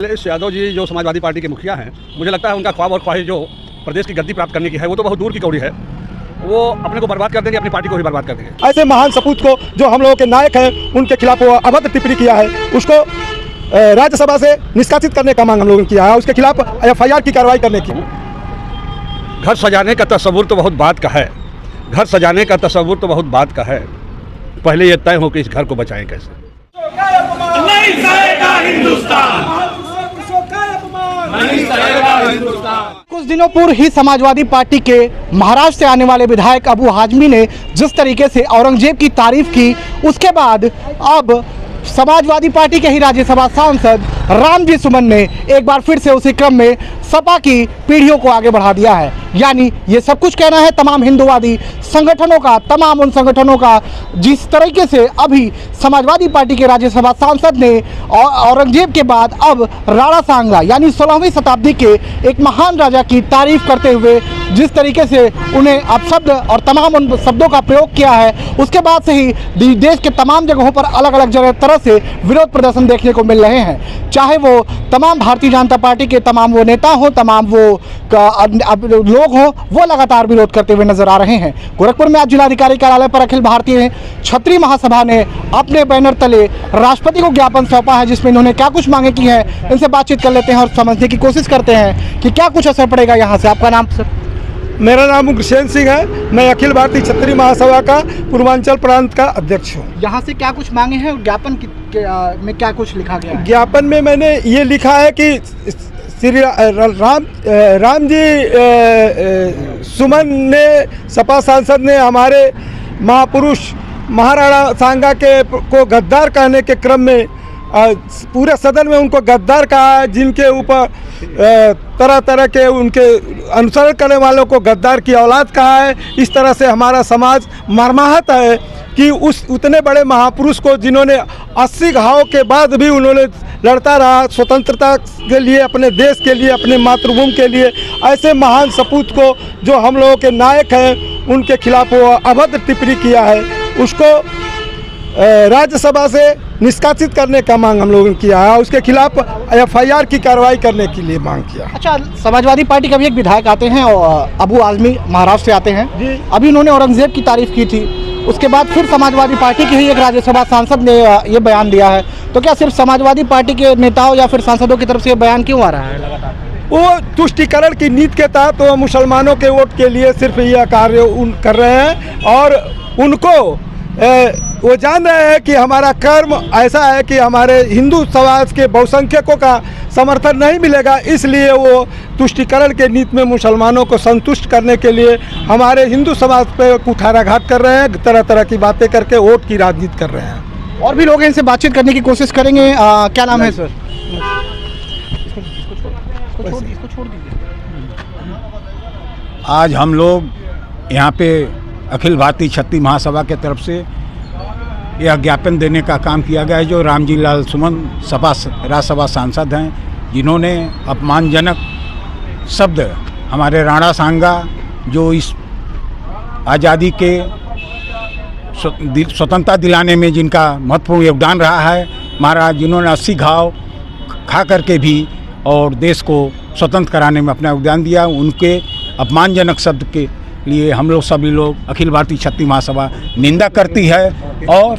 अखिलेश यादव जी जो समाजवादी पार्टी के मुखिया हैं, मुझे लगता है उनका ख्वाब और ख्वाहिश जो प्रदेश की गद्दी प्राप्त करने की है वो तो बहुत दूर की कौड़ी है। वो अपने को बर्बाद कर देंगे, अपनी पार्टी को भी बर्बाद कर देंगे। ऐसे महान सपूत को जो हम लोगों के नायक हैं उनके खिलाफ वो अभद्र टिप्पणी किया है, उसको राज्यसभा से निष्कासित करने का मांग हम लोगों ने किया है, उसके खिलाफ FIR की कार्रवाई करने की। घर सजाने का तस्वुर तो बहुत बात का है, घर सजाने का तस्वुर तो बहुत बात का है, पहले ये तय हो कि इस घर को बचाएं कैसे। नहीं सहेगा हिंदुस्तान, नहीं सहेगा हिंदुस्तान। कुछ दिनों पूर्व ही समाजवादी पार्टी के महाराष्ट्र से आने वाले विधायक अबू हाजमी ने जिस तरीके से औरंगजेब की तारीफ की, उसके बाद अब समाजवादी पार्टी के ही राज्यसभा सांसद रामजी सुमन ने एक बार फिर से उसी क्रम में सपा की पीढ़ियों को आगे बढ़ा दिया है। यानी ये सब कुछ कहना है तमाम हिंदुवादी संगठनों का, तमाम उन संगठनों का जिस तरीके से अभी समाजवादी पार्टी के राज्यसभा सांसद ने औरंगजेब के बाद अब राणा सांगा यानी 16वीं शताब्दी के एक महान राजा की तारीफ करते हुए जिस तरीके से उन्हें अपशब्द और तमाम उन शब्दों का प्रयोग किया है, उसके बाद से ही देश के तमाम जगहों पर अलग अलग तरह से विरोध प्रदर्शन देखने को मिल रहे हैं। चाहे वो तमाम भारतीय जनता पार्टी के तमाम वो नेता हों, तमाम वो लोग हों, वो लगातार विरोध करते हुए नजर आ रहे हैं। गोरखपुर में आज जिलाधिकारी कार्यालय पर अखिल भारतीय क्षत्रिय महासभा ने अपने बैनर तले राष्ट्रपति को ज्ञापन सौंपा है, जिसमें इन्होंने क्या कुछ मांगे की है, इनसे बातचीत कर लेते हैं और समझने की कोशिश करते हैं कि क्या कुछ असर पड़ेगा यहाँ से। आपका नाम सर? मेरा नाम उग्रसेन सिंह है, मैं अखिल भारतीय क्षत्रिय महासभा का पूर्वांचल प्रांत का अध्यक्ष हूँ। यहाँ से क्या कुछ मांगे हैं और ज्ञापन में क्या कुछ लिखा गया है? ज्ञापन में मैंने ये लिखा है कि श्री राम जी सुमन ने, सपा सांसद ने हमारे महापुरुष महाराणा सांगा को गद्दार कहने के क्रम में पूरे सदन में उनको गद्दार कहा है, जिनके ऊपर तरह तरह के उनके अनुसरण करने वालों को गद्दार की औलाद कहा है। इस तरह से हमारा समाज मर्माहत है कि उस उतने बड़े महापुरुष को, जिन्होंने 80 घाव के बाद भी उन्होंने लड़ता रहा स्वतंत्रता के लिए, अपने देश के लिए, अपने मातृभूमि के लिए, ऐसे महान सपूत को जो हम लोगों के नायक हैं उनके खिलाफ वो अभद्र टिप्पणी किया है, उसको राज्यसभा से निष्कासित करने का मांग हम लोगों ने किया है, उसके खिलाफ FIR की कार्रवाई करने के लिए मांग किया। अच्छा, समाजवादी पार्टी का भी एक विधायक आते हैं और अबू हाजमी महाराष्ट्र से आते हैं जी। अभी उन्होंने औरंगजेब की तारीफ की थी, उसके बाद फिर समाजवादी पार्टी के ही एक राज्यसभा सांसद ने ये बयान दिया है, तो क्या सिर्फ समाजवादी पार्टी के नेताओं या फिर सांसदों की तरफ से ये बयान क्यों आ रहा है लगातार? वो तुष्टीकरण की नीति के तहत वो मुसलमानों के वोट के लिए सिर्फ यह कार्य कर रहे हैं और उनको वो जान रहे हैं कि हमारा कर्म ऐसा है कि हमारे हिंदू समाज के बहुसंख्यकों का समर्थन नहीं मिलेगा, इसलिए वो तुष्टीकरण के नीति में मुसलमानों को संतुष्ट करने के लिए हमारे हिंदू समाज पे कुठाराघात कर रहे हैं, तरह तरह की बातें करके वोट की राजनीति कर रहे हैं। और भी लोग इनसे बातचीत करने की कोशिश करेंगे। क्या नाम है सर? इसको छोड़ दीजिए। आज हम लोग यहाँ पे अखिल भारतीय क्षत्रिय महासभा के तरफ से यह ज्ञापन देने का काम किया गया है, जो रामजी लाल सुमन राज्यसभा सांसद हैं, जिन्होंने अपमानजनक शब्द हमारे राणा सांगा, जो इस आज़ादी के स्वतंत्रता दिलाने में जिनका महत्वपूर्ण योगदान रहा है, महाराज जिन्होंने 80 घाव खा करके भी और देश को स्वतंत्र कराने में अपना योगदान दिया, उनके अपमानजनक शब्द के लिए हम लोग सभी लोग अखिल भारतीय क्षत्रिय महासभा निंदा करती है और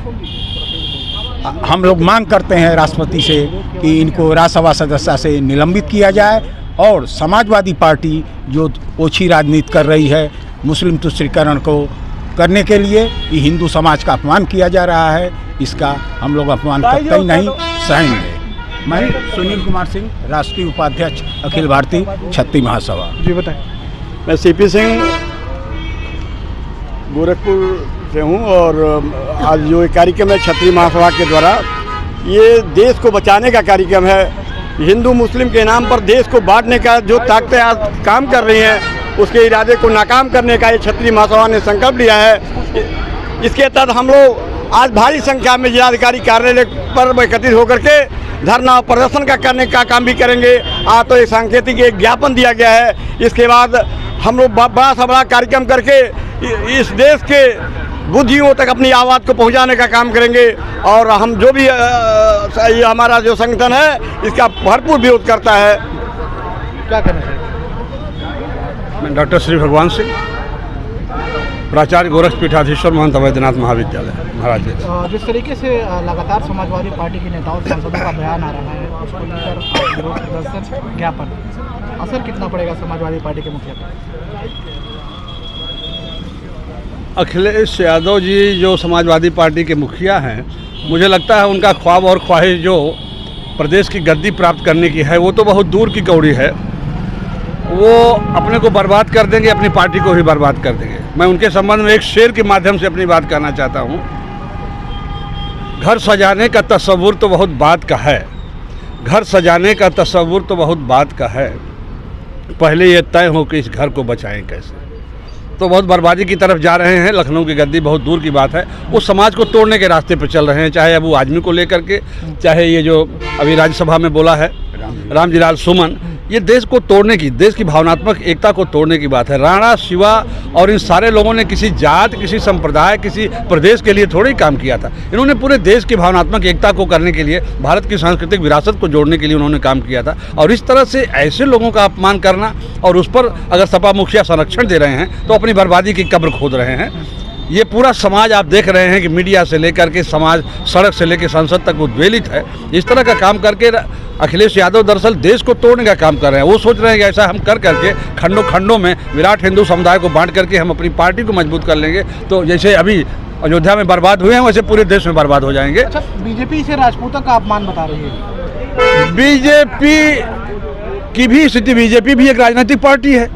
हम लोग मांग करते हैं राष्ट्रपति से कि इनको राज्यसभा सदस्य से निलंबित किया जाए और समाजवादी पार्टी जो ओछी राजनीति कर रही है, मुस्लिम तुष्टीकरण को करने के लिए ये हिंदू समाज का अपमान किया जा रहा है, इसका हम लोग अपमान कतई नहीं सहेंगे। मैं सुनील कुमार सिंह, राष्ट्रीय उपाध्यक्ष अखिल भारतीय क्षत्रिय महासभा। जी बताएं। मैं CP सिंह गोरखपुर से हूँ और आज जो एक कार्यक्रम है क्षत्रिय महासभा के द्वारा, ये देश को बचाने का कार्यक्रम है। हिंदू मुस्लिम के नाम पर देश को बांटने का जो ताकतें आज काम कर रही हैं, उसके इरादे को नाकाम करने का ये क्षत्रिय महासभा ने संकल्प लिया है। इसके तहत हम लोग आज भारी संख्या में जिलाधिकारी कार्यालय पर एकत्रित होकर के धरना और प्रदर्शन करने का काम भी करेंगे। आज तो एक सांकेतिक एक ज्ञापन दिया गया है, इसके बाद हम लोग बड़ा सा बड़ा कार्यक्रम करके इस देश के बुद्धियों तक अपनी आवाज़ को पहुंचाने का काम करेंगे। और हम जो भी ये हमारा जो संगठन है इसका भरपूर विरोध करता है। क्या कहना चाहिए? मैं डॉक्टर श्री भगवान सिंह, प्राचार्य गोरखपीठाधीश्वर महंत अवैधनाथ महाविद्यालय महाराज। जिस तरीके से लगातार समाजवादी पार्टी के नेताओं और सांसदों का बयान आ रहा है, उसको लेकर विरोध प्रदर्शन ज्ञापन, असर कितना पड़ेगा समाजवादी पार्टी के मुखिया पर? अखिलेश यादव जी जो समाजवादी पार्टी के मुखिया हैं, मुझे लगता है उनका ख्वाब और ख्वाहिश जो प्रदेश की गद्दी प्राप्त करने की है वो तो बहुत दूर की कौड़ी है। वो अपने को बर्बाद कर देंगे, अपनी पार्टी को भी बर्बाद कर देंगे। मैं उनके संबंध में एक शेर के माध्यम से अपनी बात कहना चाहता हूँ। घर सजाने का तस्वुर तो बहुत बात का है, घर सजाने का तस्वुर तो बहुत बात का है, पहले ये तय हो कि इस घर को बचाएं कैसे। तो बहुत बर्बादी की तरफ जा रहे हैं। लखनऊ की गद्दी बहुत दूर की बात है। वो समाज को तोड़ने के रास्ते पर चल रहे हैं, चाहे अबू आजमी को लेकर के, चाहे ये जो अभी राज्यसभा में बोला है रामजी लाल सुमन, ये देश को तोड़ने की, देश की भावनात्मक एकता को तोड़ने की बात है। राणा, शिवा और इन सारे लोगों ने किसी जात, किसी संप्रदाय, किसी प्रदेश के लिए थोड़ा ही काम किया था। इन्होंने पूरे देश की भावनात्मक एकता को करने के लिए, भारत की सांस्कृतिक विरासत को जोड़ने के लिए उन्होंने काम किया था। और इस तरह से ऐसे लोगों का अपमान करना और उस पर अगर सपा मुखिया संरक्षण दे रहे हैं तो अपनी बर्बादी की कब्र खोद रहे हैं। ये पूरा समाज आप देख रहे हैं कि मीडिया से लेकर के समाज, सड़क से लेकर संसद तक उद्वेलित है। इस तरह का काम करके अखिलेश यादव दरअसल देश को तोड़ने का काम कर रहे हैं। वो सोच रहे हैं कि ऐसा हम कर करके खंडों खंडों में विराट हिंदू समुदाय को बांट करके हम अपनी पार्टी को मजबूत कर लेंगे। तो जैसे अभी अयोध्या में बर्बाद हुए हैं वैसे पूरे देश में बर्बाद हो जाएंगे। अच्छा, बीजेपी से राजपूतों का अपमान बता रही है। बीजेपी की भी स्थिति, बीजेपी भी एक राजनीतिक पार्टी है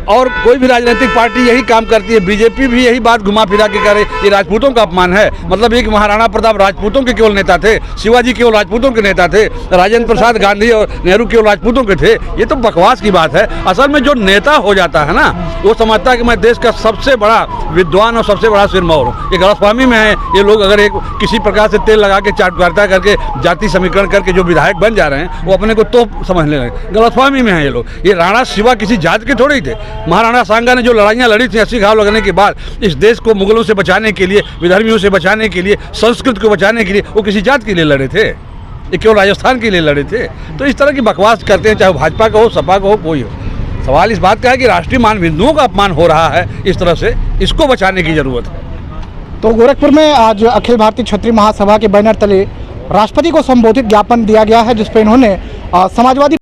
और कोई भी राजनीतिक पार्टी यही काम करती है। बीजेपी भी यही बात घुमा फिरा के करे, ये राजपूतों का अपमान है। मतलब एक महाराणा प्रताप राजपूतों के केवल नेता थे, शिवाजी केवल राजपूतों के नेता थे, राजेंद्र प्रसाद गांधी और नेहरू केवल राजपूतों के थे। ये तो बकवास की बात है। असल में जो नेता हो जाता है ना, वो समझता है कि मैं देश का सबसे बड़ा विद्वान और सबसे बड़ा सिरमौर हूँ। ये गलतफहमी में है ये लोग। अगर एक किसी प्रकार से तेल लगा के चाटुकारिता करके जाति समीकरण करके जो विधायक बन जा रहे हैं वो अपने को तो समझ ले रहे हैं। गलतफहमी में है ये लोग। ये राणा शिवा किसी जाति के थोड़े ही थे। महाराणा सांगा ने जो लड़ाइयाँ लड़ी थी 80 घाव लगने के बाद इस देश को मुगलों से बचाने के लिए, विधर्मियों से बचाने के लिए, संस्कृत को बचाने के लिए, वो किसी जात के लिए लड़े थे? ये केवल राजस्थान के लिए लड़े थे? तो इस तरह की बकवास करते हैं, चाहे भाजपा का हो, सपा का हो, कोई हो। सवाल इस बात का है कि राष्ट्रीय मान बिंदुओं का अपमान हो रहा है इस तरह से, इसको बचाने की जरूरत है। तो गोरखपुर में आज अखिल भारतीय क्षत्रिय महासभा के बैनर तले राष्ट्रपति को संबोधित ज्ञापन दिया गया है, जिसपे इन्होंने समाजवादी